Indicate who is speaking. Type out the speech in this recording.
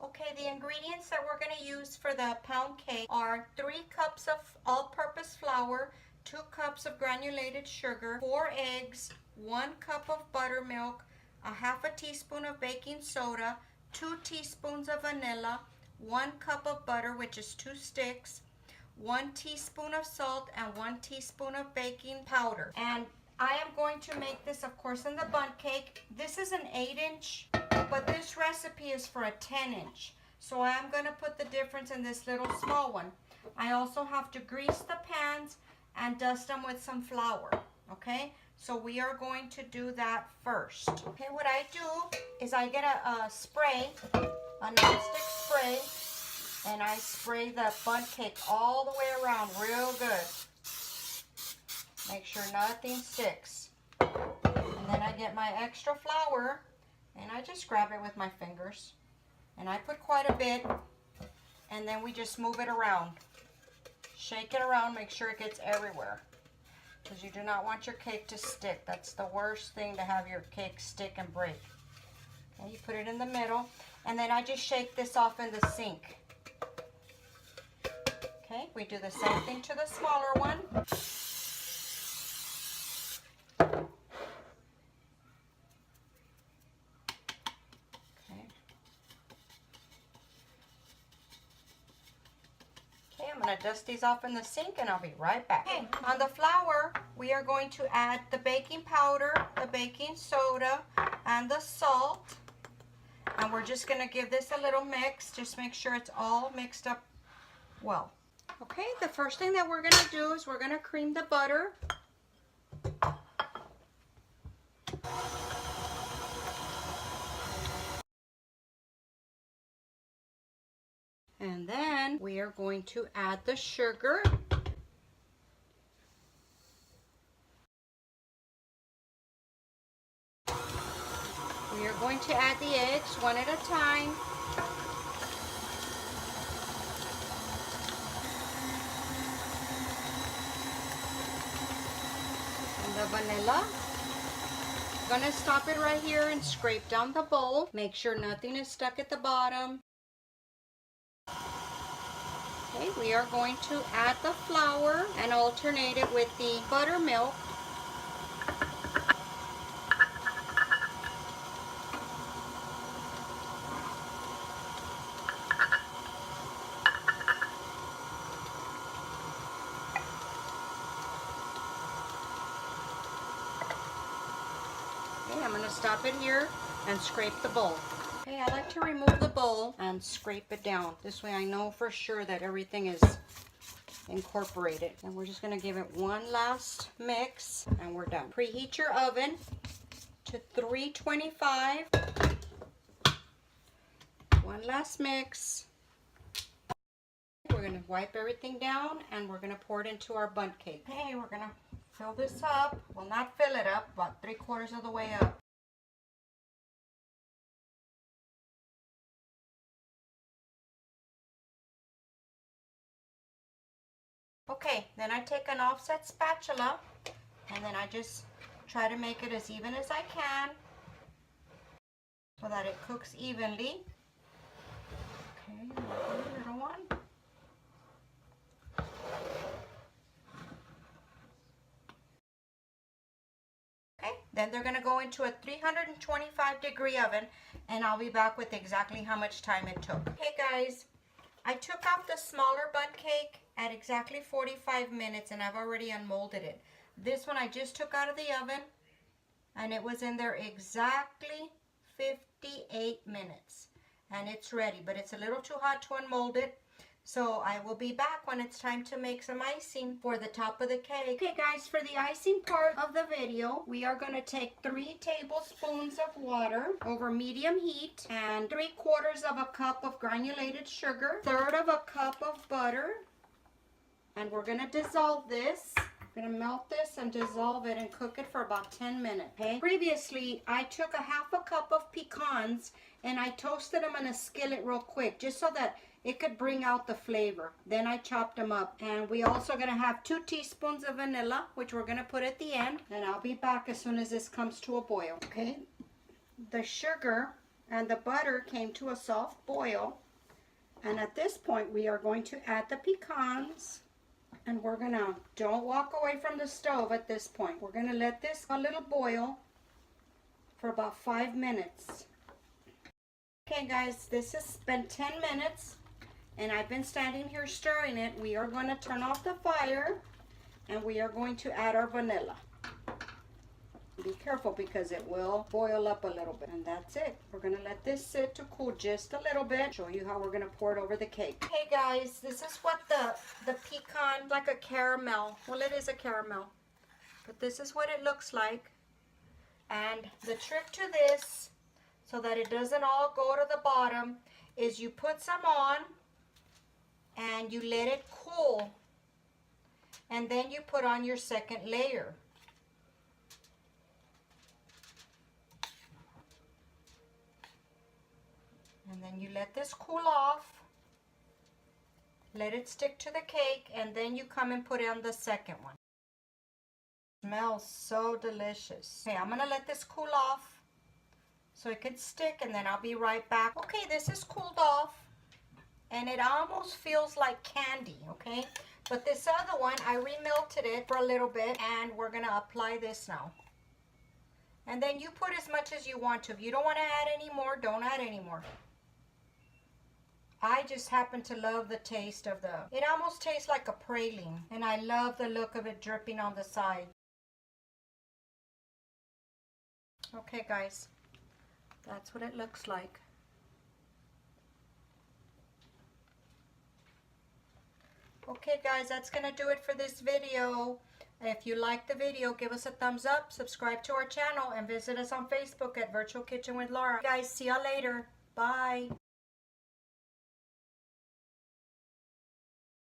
Speaker 1: Okay, the ingredients that we're going to use for the pound cake are 3 cups of all-purpose flour, 2 cups of granulated sugar, 4 eggs, 1 cup of buttermilk, a half a teaspoon of baking soda, 2 teaspoons of vanilla, 1 cup of butter, which is 2 sticks, 1 teaspoon of salt, and 1 teaspoon of baking powder. And I am going to make this, of course, in the bundt cake. This is an 8-inch, but this recipe is for a 10-inch. So I am going to put the difference in this little small one. I also have to grease the pans and dust them with some flour, okay? So we are going to do that first. Okay, what I do is I get a spray, a nonstick spray, and I spray the bundt cake all the way around real good. Make sure nothing sticks. And then I get my extra flour and I just grab it with my fingers. And I put quite a bit, and then we just move it around. Shake it around, make sure it gets everywhere. Because you do not want your cake to stick. That's the worst thing, to have your cake stick and break. Okay, you put it in the middle, and then I just shake this off in the sink. Okay, we do the same thing to the smaller one. I'm going to dust these off in the sink and I'll be right back. Okay, on the flour, we are going to add the baking powder, the baking soda, and the salt. And we're just going to give this a little mix. Just make sure it's all mixed up well. Okay, the first thing that we're going to do is we're going to cream the butter. And then we are going to add the sugar. We are going to add the eggs one at a time. And the vanilla. I'm going to stop it right here and scrape down the bowl. Make sure nothing is stuck at the bottom. Okay, we are going to add the flour and alternate it with the buttermilk. Okay, I'm going to stop it here and scrape the bowl. Okay, I like to remove the bowl and scrape it down. This way I know for sure that everything is incorporated. And we're just going to give it one last mix and we're done. Preheat your oven to 325. One last mix. We're going to wipe everything down and we're going to pour it into our bundt cake. Okay, we're going to fill this up. Well, not fill it up, about 3/4 of the way up. Okay, then I take an offset spatula and then I just try to make it as even as I can so that it cooks evenly. Okay, a little one. Okay, then they're going to go into a 325-degree oven and I'll be back with exactly how much time it took. Okay guys, I took out the smaller bundt cake at exactly 45 minutes and I've already unmolded it. This one I just took out of the oven and it was in there exactly 58 minutes and it's ready, but it's a little too hot to unmold it. So I will be back when it's time to make some icing for the top of the cake. Okay guys, for the icing part of the video, we are going to take 3 tablespoons of water over medium heat and 3/4 of a cup of granulated sugar, 1/3 of a cup of butter, and we're going to dissolve this. I'm going to melt this and dissolve it and cook it for about 10 minutes. Okay. Previously, I took a 1/2 cup of pecans and I toasted them in a skillet real quick just so that it could bring out the flavor. Then I chopped them up. And we also going to have 2 teaspoons of vanilla, which we're going to put at the end. And I'll be back as soon as this comes to a boil. Okay. The sugar and the butter came to a soft boil. And at this point, we are going to add the pecans. And we're gonna, don't walk away from the stove at this point. We're gonna let this a little boil for about 5 minutes. Okay guys, this has been 10 minutes and I've been standing here stirring it. We are going to turn off the fire and we are going to add our vanilla. Be careful because it will boil up a little bit. And that's it. We're going to let this sit to cool just a little bit. Show you how we're going to pour it over the cake. Hey guys, this is what the pecan, like a caramel. Well, it is a caramel. But this is what it looks like. And the trick to this, so that it doesn't all go to the bottom, is you put some on and you let it cool. And then you put on your second layer. And then you let this cool off. Let it stick to the cake, and then you come and put on the second one. Smells so delicious. Okay, I'm gonna let this cool off so it can stick, and then I'll be right back. Okay, this is cooled off and it almost feels like candy, okay? But this other one, I remelted it for a little bit and we're gonna apply this now. And then you put as much as you want to. If you don't want to add any more, don't add any more. I just happen to love the taste of it almost tastes like a praline, and I love the look of it dripping on the side. Okay guys, that's what it looks like. Okay guys, that's gonna do it for this video. If you like the video, give us a thumbs up, subscribe to our channel, and visit us on Facebook at Virtual Kitchen with Laura. Guys, see y'all later. Bye.